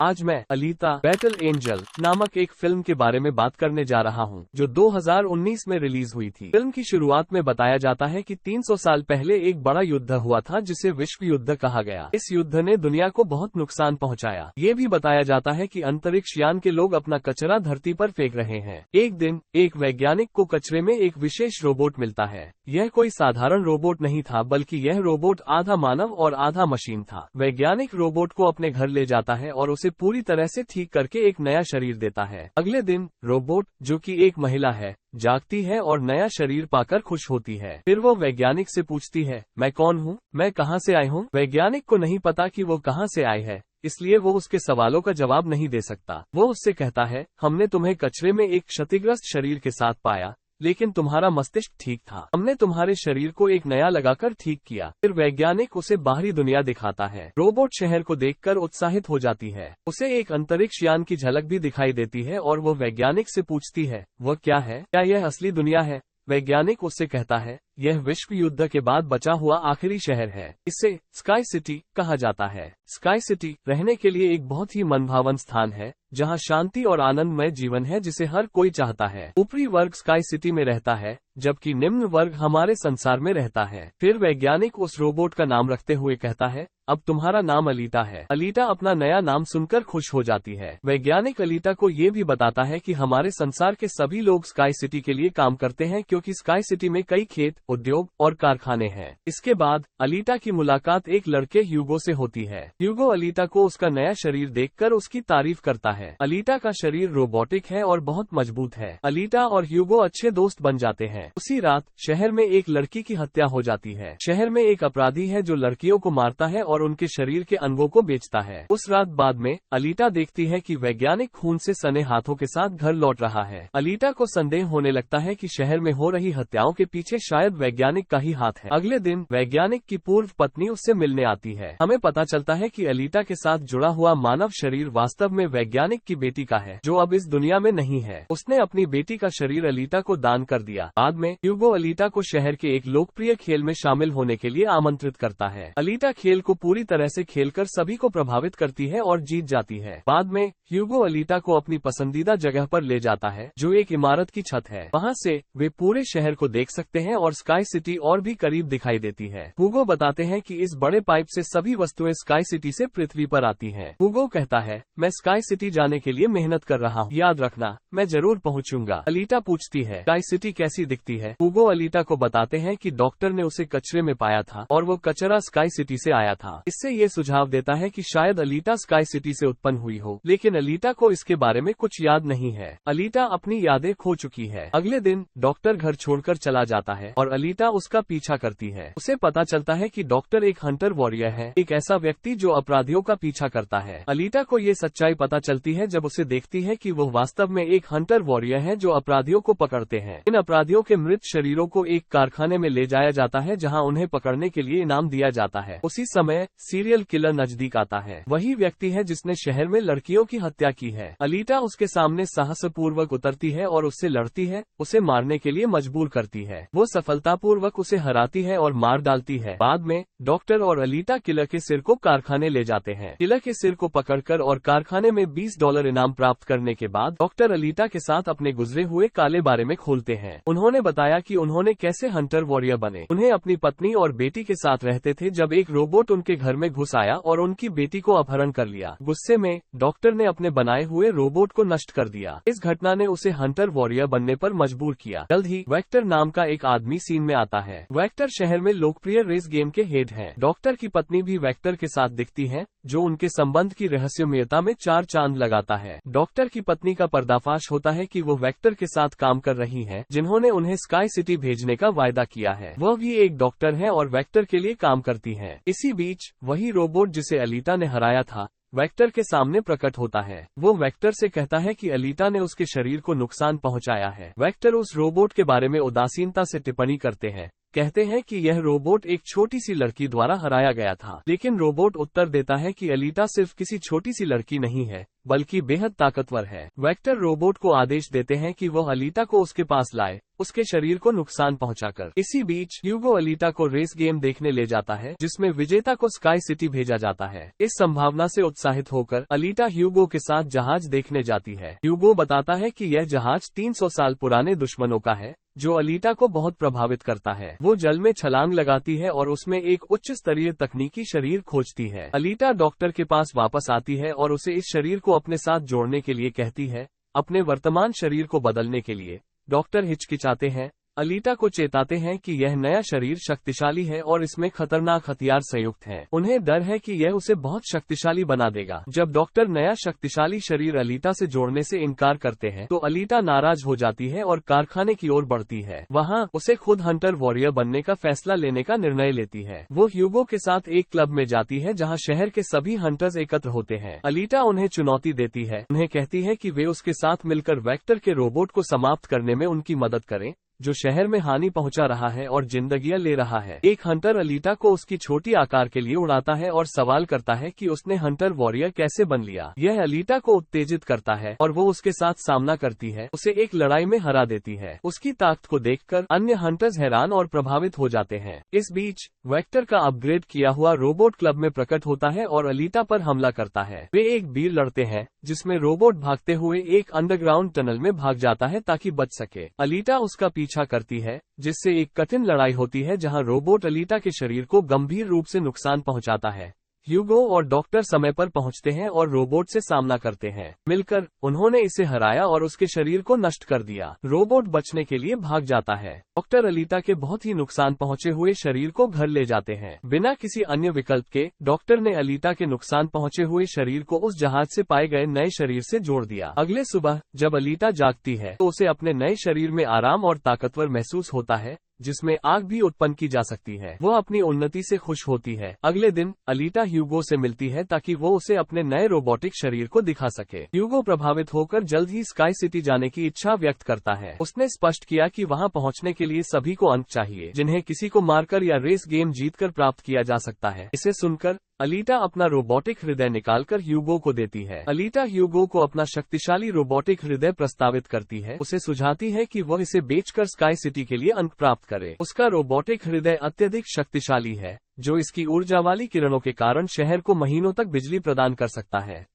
आज मैं अलीता battle angel नामक एक फिल्म के बारे में बात करने जा रहा हूं, जो 2019 में रिलीज हुई थी। फिल्म की शुरुआत में बताया जाता है कि 300 साल पहले एक बड़ा युद्ध हुआ था जिसे विश्व युद्ध कहा गया। इस युद्ध ने दुनिया को बहुत नुकसान पहुंचाया। ये भी बताया जाता है कि अंतरिक्ष यान के लोग अपना कचरा धरती पर फेंक रहे हैं। एक दिन एक वैज्ञानिक को कचरे में एक विशेष रोबोट मिलता है। यह कोई साधारण रोबोट नहीं था, बल्कि यह रोबोट आधा मानव और आधा मशीन था। वैज्ञानिक रोबोट को अपने घर ले जाता है और उसे पूरी तरह से ठीक करके एक नया शरीर देता है। अगले दिन रोबोट, जो कि एक महिला है, जागती है और नया शरीर पाकर खुश होती है। फिर वो वैज्ञानिक से पूछती है, मैं कौन हूँ, मैं कहाँ से आई हूँ। वैज्ञानिक को नहीं पता कि वो कहाँ से आई है, इसलिए वो उसके सवालों का जवाब नहीं दे सकता। वो उससे कहता है, हमने तुम्हें कचरे में एक क्षतिग्रस्त शरीर के साथ पाया, लेकिन तुम्हारा मस्तिष्क ठीक था। हमने तुम्हारे शरीर को एक नया लगाकर ठीक किया। फिर वैज्ञानिक उसे बाहरी दुनिया दिखाता है। रोबोट शहर को देखकर उत्साहित हो जाती है। उसे एक अंतरिक्ष यान की झलक भी दिखाई देती है और वो वैज्ञानिक से पूछती है, वह क्या है, क्या यह असली दुनिया है। वैज्ञानिक उससे कहता है, यह विश्व युद्ध के बाद बचा हुआ आखिरी शहर है। इसे स्काई सिटी कहा जाता है। स्काई सिटी रहने के लिए एक बहुत ही मनभावन स्थान है, जहां शांति और आनंदमय जीवन है जिसे हर कोई चाहता है। ऊपरी वर्ग स्काई सिटी में रहता है, जबकि निम्न वर्ग हमारे संसार में रहता है। फिर वैज्ञानिक उस रोबोट का नाम रखते हुए कहता है, अब तुम्हारा नाम अलीता है। अलीता अपना नया नाम सुनकर खुश हो जाती है। वैज्ञानिक अलीता को ये भी बताता है कि हमारे संसार के सभी लोग स्काई सिटी के लिए काम करते हैं, क्योंकि स्काई सिटी में कई खेत, उद्योग और कारखाने हैं। इसके बाद अलीता की मुलाकात एक लड़के ह्यूगो से होती है। ह्यूगो अलीता को उसका नया शरीर देखकर उसकी तारीफ करता है। अलीता का शरीर रोबोटिक है और बहुत मजबूत है। अलीता और ह्यूगो अच्छे दोस्त बन जाते हैं। उसी रात शहर में एक लड़की की हत्या हो जाती है। शहर में एक अपराधी है जो लड़कियों को मारता है और उनके शरीर के अंगों को बेचता है। उस रात बाद में अलीता देखती है कि वैज्ञानिक खून से सने हाथों के साथ घर लौट रहा है। अलीता को संदेह होने लगता है कि शहर में हो रही हत्याओं के पीछे शायद वैज्ञानिक का ही हाथ है। अगले दिन वैज्ञानिक की पूर्व पत्नी उससे मिलने आती है। हमें पता चलता है कि अलीता के साथ जुड़ा हुआ मानव शरीर वास्तव में वैज्ञानिक की बेटी का है, जो अब इस दुनिया में नहीं है। उसने अपनी बेटी का शरीर अलीता को दान कर दिया। बाद में ह्यूगो अलीता को शहर के एक लोकप्रिय खेल में शामिल होने के लिए आमंत्रित करता है। अलीता खेल को पूरी तरह से खेलकर सभी को प्रभावित करती है और जीत जाती है। बाद में ह्यूगो अलीता को अपनी पसंदीदा जगह पर ले जाता है, जो एक इमारत की छत है। वहाँ से वे पूरे शहर को देख सकते हैं और स्काई सिटी और भी करीब दिखाई देती है। ह्यूगो बताते हैं कि इस बड़े पाइप से सभी वस्तुएं स्काई सिटी से पृथ्वी पर आती हैं। ह्यूगो कहता है, मैं स्काई सिटी जाने के लिए मेहनत कर रहा हूँ, याद रखना मैं जरूर पहुँचूंगा। अलीता पूछती है, स्काई सिटी कैसी दिखती है। ह्यूगो अलीता को बताते हैं कि डॉक्टर ने उसे कचरे में पाया था और वो कचरा स्काई सिटी से आया था। इससे ये सुझाव देता है कि शायद अलीता स्काई सिटी से उत्पन्न हुई हो, लेकिन अलीता को इसके बारे में कुछ याद नहीं है। अलीता अपनी यादें खो चुकी है। अगले दिन डॉक्टर घर छोड़कर चला जाता है और अलीता उसका पीछा करती है। उसे पता चलता है कि डॉक्टर एक हंटर वॉरियर है, एक ऐसा व्यक्ति जो अपराधियों का पीछा करता है। अलीता को ये सच्चाई पता चलती है जब उसे देखती है कि वो वास्तव में एक हंटर वॉरियर है जो अपराधियों को पकड़ते हैं। इन अपराधियों के मृत शरीरों को एक कारखाने में ले जाया जाता है, जहां उन्हें पकड़ने के लिए इनाम दिया जाता है। उसी समय सीरियल किलर नजदीक आता है। वही व्यक्ति है जिसने शहर में लड़कियों की हत्या की है। अलीता उसके सामने साहसपूर्वक उतरती है और उससे लड़ती है, उसे मारने के लिए मजबूर करती है। वो सफलतापूर्वक उसे हराती है और मार डालती है। बाद में डॉक्टर और अलीता किलर के सिर को कारखाने ले जाते हैं। किलर के सिर को पकड़कर और कारखाने में $20 इनाम प्राप्त करने के बाद डॉक्टर अलीता के साथ अपने गुजरे हुए काले बारे में खोलते हैं। उन्होंने बताया कि उन्होंने कैसे हंटर वॉरियर बने। उन्हें अपनी पत्नी और बेटी के साथ रहते थे जब एक रोबोट उनके घर में घुस आया और उनकी बेटी को अपहरण कर लिया। गुस्से में डॉक्टर ने अपने बनाए हुए रोबोट को नष्ट कर दिया। इस घटना ने उसे हंटर वॉरियर बनने पर मजबूर किया। जल्द ही वेक्टर नाम का एक आदमी सीन में आता है। वेक्टर शहर में लोकप्रिय रेस गेम के हेड हैं। डॉक्टर की पत्नी भी वेक्टर के साथ दिखती है, जो उनके संबंध की रहस्यमयता में 4 चांद लगाता है। डॉक्टर की पत्नी का पर्दाफाश होता है कि वो वेक्टर के साथ काम कर रही हैं, जिन्होंने उन्हें स्काई सिटी भेजने का वायदा किया है। वह भी एक डॉक्टर है और वेक्टर के लिए काम करती हैं। इसी बीच वही रोबोट जिसे अलीता ने हराया था वेक्टर के सामने प्रकट होता है। वो वेक्टर से कहता है कि अलीता ने उसके शरीर को नुकसान पहुंचाया है। वेक्टर उस रोबोट के बारे में उदासीनता से टिप्पणी करते हैं, कहते हैं कि यह रोबोट एक छोटी सी लड़की द्वारा हराया गया था, लेकिन रोबोट उत्तर देता है कि अलीटा सिर्फ किसी छोटी सी लड़की नहीं है बल्कि बेहद ताकतवर है। वेक्टर रोबोट को आदेश देते हैं कि वह अलीटा को उसके पास लाए, उसके शरीर को नुकसान पहुंचाकर। इसी बीच ह्यूगो अलीटा को रेस गेम देखने ले जाता है जिसमें विजेता को स्काई सिटी भेजा जाता है। इस संभावना से उत्साहित होकर अलीटा ह्यूगो के साथ जहाज देखने जाती है। ह्यूगो बताता है कि यह जहाज 300 साल पुराने दुश्मनों का है, जो अलीटा को बहुत प्रभावित करता है। वो जल में छलांग लगाती है और उसमें एक उच्च स्तरीय तकनीकी शरीर खोजती है। अलीटा डॉक्टर के पास वापस आती है और उसे इस शरीर को अपने साथ जोड़ने के लिए कहती है। अपने वर्तमान शरीर को बदलने के लिए डॉक्टर हिचकिचाते हैं। अलीटा को चेताते हैं कि यह नया शरीर शक्तिशाली है और इसमें खतरनाक हथियार संयुक्त हैं। उन्हें डर है कि यह उसे बहुत शक्तिशाली बना देगा। जब डॉक्टर नया शक्तिशाली शरीर अलीटा से जोड़ने से इनकार करते हैं तो अलीटा नाराज हो जाती है और कारखाने की ओर बढ़ती है। वहाँ उसे खुद हंटर वॉरियर बनने का फैसला लेने का निर्णय लेती है। वो ह्यूगो के साथ एक क्लब में जाती है जहाँ शहर के सभी हंटर्स एकत्र होते हैं। अलीटा उन्हें चुनौती देती है, उन्हें कहती है कि वे उसके साथ मिलकर वेक्टर के रोबोट को समाप्त करने में उनकी मदद करें, जो शहर में हानि पहुंचा रहा है और जिंदगियां ले रहा है। एक हंटर अलीटा को उसकी छोटी आकार के लिए उड़ाता है और सवाल करता है कि उसने हंटर वॉरियर कैसे बन लिया। यह अलीटा को उत्तेजित करता है और वो उसके साथ सामना करती है, उसे एक लड़ाई में हरा देती है। उसकी ताकत को देखकर अन्य हंटर्स हैरान और प्रभावित हो जाते हैं। इस बीच वेक्टर का अपग्रेड किया हुआ रोबोट क्लब में प्रकट होता है और अलीटा पर हमला करता है। वे एक वीर लड़ते हैं जिसमें रोबोट भागते हुए एक अंडरग्राउंड टनल में भाग जाता है ताकि बच सके। अलीटा उसका पीछा करती है, जिससे एक कठिन लड़ाई होती है जहां रोबोट अलीटा के शरीर को गंभीर रूप से नुकसान पहुंचाता है। ह्यूगो और डॉक्टर समय पर पहुंचते हैं और रोबोट से सामना करते हैं। मिलकर उन्होंने इसे हराया और उसके शरीर को नष्ट कर दिया। रोबोट बचने के लिए भाग जाता है। डॉक्टर अलीटा के बहुत ही नुकसान पहुंचे हुए शरीर को घर ले जाते हैं। बिना किसी अन्य विकल्प के डॉक्टर ने अलीटा के नुकसान पहुंचे हुए शरीर को उस जहाज से पाए गए नए शरीर से जोड़ दिया। अगले सुबह जब अलीटा जागती है तो उसे अपने नए शरीर में आराम और ताकतवर महसूस होता है, जिसमें आग भी उत्पन्न की जा सकती है। वो अपनी उन्नति से खुश होती है। अगले दिन अलीटा ह्यूगो से मिलती है ताकि वो उसे अपने नए रोबोटिक शरीर को दिखा सके। ह्यूगो प्रभावित होकर जल्द ही स्काई सिटी जाने की इच्छा व्यक्त करता है। उसने स्पष्ट किया कि वहां पहुंचने के लिए सभी को अंक चाहिए, जिन्हें किसी को मारकर या रेस गेम जीतकर प्राप्त किया जा सकता है। इसे सुनकर अलीटा अपना रोबोटिक हृदय निकालकर ह्यूगो को देती है। अलीटा ह्यूगो को अपना शक्तिशाली रोबोटिक हृदय प्रस्तावित करती है। उसे सुझाती है कि वह इसे बेचकर स्काई सिटी के लिए अंक प्राप्त करे। उसका रोबोटिक हृदय अत्यधिक शक्तिशाली है, जो इसकी ऊर्जा वाली किरणों के कारण शहर को महीनों तक बिजली प्रदान कर सकता है।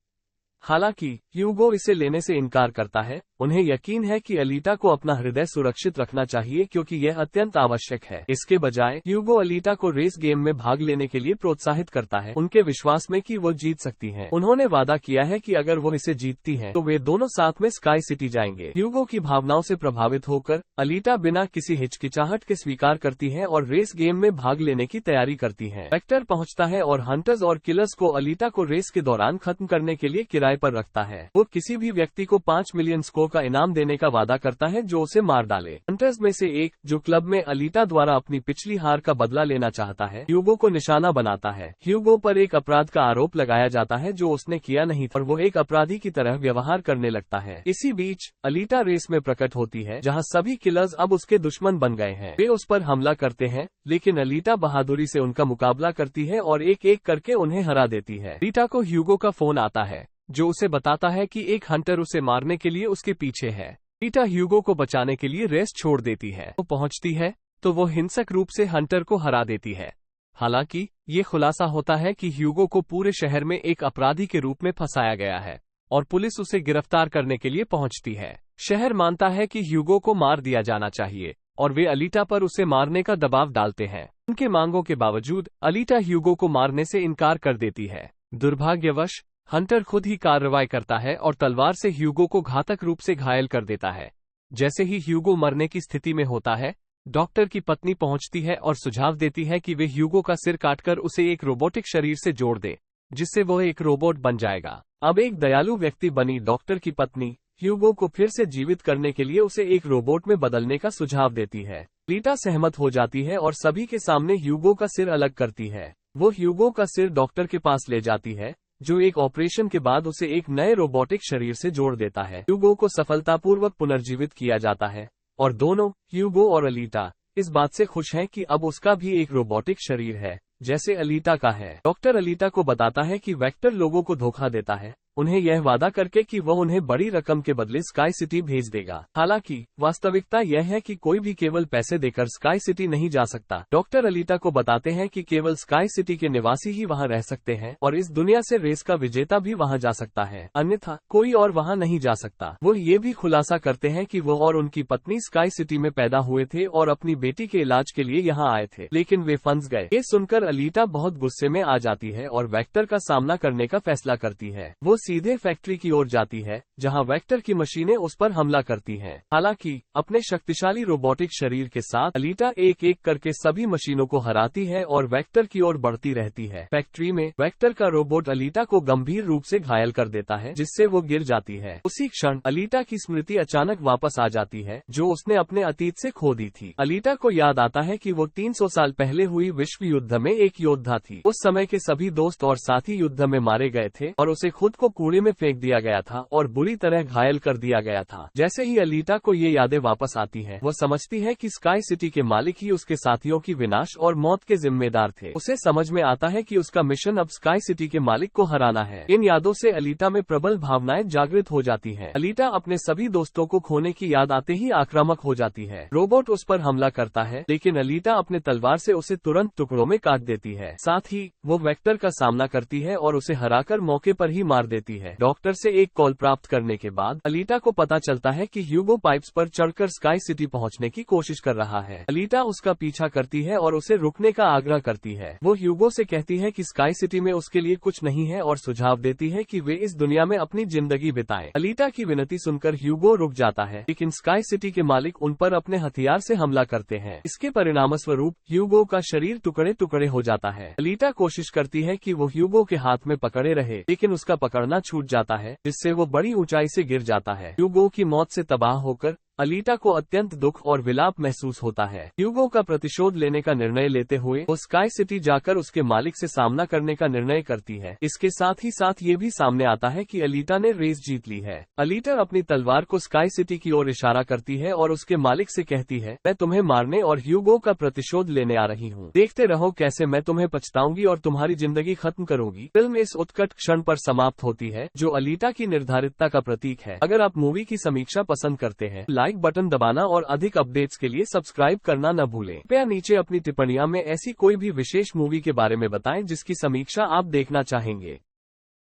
हालांकि ह्यूगो इसे लेने से इनकार करता है। उन्हें यकीन है कि अलीटा को अपना हृदय सुरक्षित रखना चाहिए क्योंकि यह अत्यंत आवश्यक है। इसके बजाय ह्यूगो अलीटा को रेस गेम में भाग लेने के लिए प्रोत्साहित करता है, उनके विश्वास में कि वो जीत सकती हैं। उन्होंने वादा किया है कि अगर वो इसे जीतती हैं तो वे दोनों साथ में स्काई सिटी जाएंगे। ह्यूगो की भावनाओं से प्रभावित होकर अलीटा बिना किसी हिचकिचाहट के स्वीकार करती है और रेस गेम में भाग लेने की तैयारी करती है। वेक्टर पहुंचता है और हंटर्स और किलर्स को अलीटा को रेस के दौरान खत्म करने के लिए किराए पर रखता है। वो किसी भी व्यक्ति को 5 मिलियन स्कोर का इनाम देने का वादा करता है जो उसे मार डाले। हंटर्स में से एक, जो क्लब में अलीटा द्वारा अपनी पिछली हार का बदला लेना चाहता है, ह्यूगो को निशाना बनाता है। ह्यूगो पर एक अपराध का आरोप लगाया जाता है जो उसने किया नहीं था और वो एक अपराधी की तरह व्यवहार करने लगता है। इसी बीच अलीटा रेस में प्रकट होती है जहाँ सभी किलर्स अब उसके दुश्मन बन गए हैं। वे उस पर हमला करते हैं, लेकिन अलीटा बहादुरी से उनका मुकाबला करती है और एक एक करके उन्हें हरा देती है। अलीटा को ह्यूगो का फोन आता है जो उसे बताता है कि एक हंटर उसे मारने के लिए उसके पीछे है। अलीटा ह्यूगो को बचाने के लिए रेस छोड़ देती है। वो पहुंचती है तो वो हिंसक रूप से हंटर को हरा देती है। हालांकि ये खुलासा होता है कि ह्यूगो को पूरे शहर में एक अपराधी के रूप में फंसाया गया है और पुलिस उसे गिरफ्तार करने के लिए पहुंचती है। शहर मानता है कि ह्यूगो को मार दिया जाना चाहिए और वे अलीटा पर उसे मारने का दबाव डालते हैं। उनके मांगों के बावजूद अलीटा ह्यूगो को मारने से इनकार कर देती है। दुर्भाग्यवश हंटर खुद ही कार्रवाई करता है और तलवार से ह्यूगो को घातक रूप से घायल कर देता है। जैसे ही ह्यूगो मरने की स्थिति में होता है, डॉक्टर की पत्नी पहुंचती है और सुझाव देती है कि वे ह्यूगो का सिर काटकर उसे एक रोबोटिक शरीर से जोड़ दे, जिससे वह एक रोबोट बन जाएगा। अब एक दयालु व्यक्ति बनी डॉक्टर की पत्नी ह्यूगो को फिर से जीवित करने के लिए उसे एक रोबोट में बदलने का सुझाव देती है। अलीटा सहमत हो जाती है और सभी के सामने ह्यूगो का सिर अलग करती है। वो ह्यूगो का सिर डॉक्टर के पास ले जाती है, जो एक ऑपरेशन के बाद उसे एक नए रोबोटिक शरीर से जोड़ देता है। ह्यूगो को सफलतापूर्वक पुनर्जीवित किया जाता है और दोनों, ह्यूगो और अलीटा, इस बात से खुश है कि अब उसका भी एक रोबोटिक शरीर है, जैसे अलीटा का है। डॉक्टर अलीटा को बताता है कि वेक्टर लोगों को धोखा देता है, उन्हें यह वादा करके कि वह उन्हें बड़ी रकम के बदले स्काई सिटी भेज देगा। हालांकि वास्तविकता यह है कि कोई भी केवल पैसे देकर स्काई सिटी नहीं जा सकता। डॉक्टर अलीटा को बताते हैं कि केवल स्काई सिटी के निवासी ही वहां रह सकते हैं और इस दुनिया से रेस का विजेता भी वहां जा सकता है, अन्यथा कोई और वहां नहीं जा सकता। वो ये भी खुलासा करते हैं कि वो और उनकी पत्नी स्काई सिटी में पैदा हुए थे और अपनी बेटी के इलाज के लिए यहाँ आए थे, लेकिन वे फंस गए। ये सुनकर अलीटा बहुत गुस्से में आ जाती है और वेक्टर का सामना करने का फैसला करती है। वो सीधे फैक्ट्री की ओर जाती है जहां वेक्टर की मशीनें उस पर हमला करती हैं। हालांकि अपने शक्तिशाली रोबोटिक शरीर के साथ अलीटा एक एक करके सभी मशीनों को हराती है और वेक्टर की ओर बढ़ती रहती है। फैक्ट्री में वेक्टर का रोबोट अलीटा को गंभीर रूप से घायल कर देता है, जिससे वो गिर जाती है। उसी क्षण अलीटा की स्मृति अचानक वापस आ जाती है, जो उसने अपने अतीत से खो दी थी। अलीटा को याद आता है कि वो 300 साल पहले हुई विश्व युद्ध में एक योद्धा थी। उस समय के सभी दोस्त और साथी युद्ध में मारे गए थे और उसे खुद को कूड़े में फेंक दिया गया था और बुरी तरह घायल कर दिया गया था। जैसे ही अलीटा को ये यादें वापस आती हैं, वो समझती है कि स्काई सिटी के मालिक ही उसके साथियों की विनाश और मौत के जिम्मेदार थे। उसे समझ में आता है कि उसका मिशन अब स्काई सिटी के मालिक को हराना है। इन यादों से अलीटा में प्रबल भावनाएं जागृत हो जाती हैं। अलीटा अपने सभी दोस्तों को खोने की याद आते ही आक्रामक हो जाती है। रोबोट उस पर हमला करता है, लेकिन अलीटा अपने तलवार से उसे तुरंत टुकड़ों में काट देती है। साथ ही वो वेक्टर का सामना करती है और उसे हराकर मौके पर ही मार देती है। डॉक्टर से एक कॉल प्राप्त करने के बाद अलीटा को पता चलता है कि ह्यूगो पाइप्स पर चढ़कर स्काई सिटी पहुंचने की कोशिश कर रहा है। अलीटा उसका पीछा करती है और उसे रुकने का आग्रह करती है। वो ह्यूगो से कहती है कि स्काई सिटी में उसके लिए कुछ नहीं है और सुझाव देती है कि वे इस दुनिया में अपनी जिंदगी बिताएं। अलीटा की विनती सुनकर ह्यूगो रुक जाता है, लेकिन स्काई सिटी के मालिक उन पर अपने हथियार से हमला करते हैं। इसके परिणामस्वरूप ह्यूगो का शरीर टुकड़े टुकड़े हो जाता है। अलीटा कोशिश करती है कि वो ह्यूगो के हाथ में पकड़े रहे, लेकिन उसका पकड़ना छूट जाता है, जिससे वो बड़ी ऊंचाई से गिर जाता है। ह्यूगो की मौत से तबाह होकर अलीटा को अत्यंत दुख और विलाप महसूस होता है। ह्यूगो का प्रतिशोध लेने का निर्णय लेते हुए वो स्काई सिटी जाकर उसके मालिक से सामना करने का निर्णय करती है। इसके साथ ही साथ ये भी सामने आता है कि अलीटा ने रेस जीत ली है। अलीटा अपनी तलवार को स्काई सिटी की ओर इशारा करती है और उसके मालिक से कहती है, मैं तुम्हें मारने और ह्यूगो का प्रतिशोध लेने आ रही हूँ। देखते रहो कैसे मैं तुम्हें पछताऊंगी और तुम्हारी जिंदगी खत्म करूंगी। फिल्म इस उत्कट क्षण पर समाप्त होती है, जो अलीटा की निर्धारितता का प्रतीक है। अगर आप मूवी की समीक्षा पसंद करते हैं, लाइक बटन दबाना और अधिक अपडेट्स के लिए सब्सक्राइब करना न भूलें। कृपया नीचे अपनी टिप्पणियां में ऐसी कोई भी विशेष मूवी के बारे में बताएं जिसकी समीक्षा आप देखना चाहेंगे।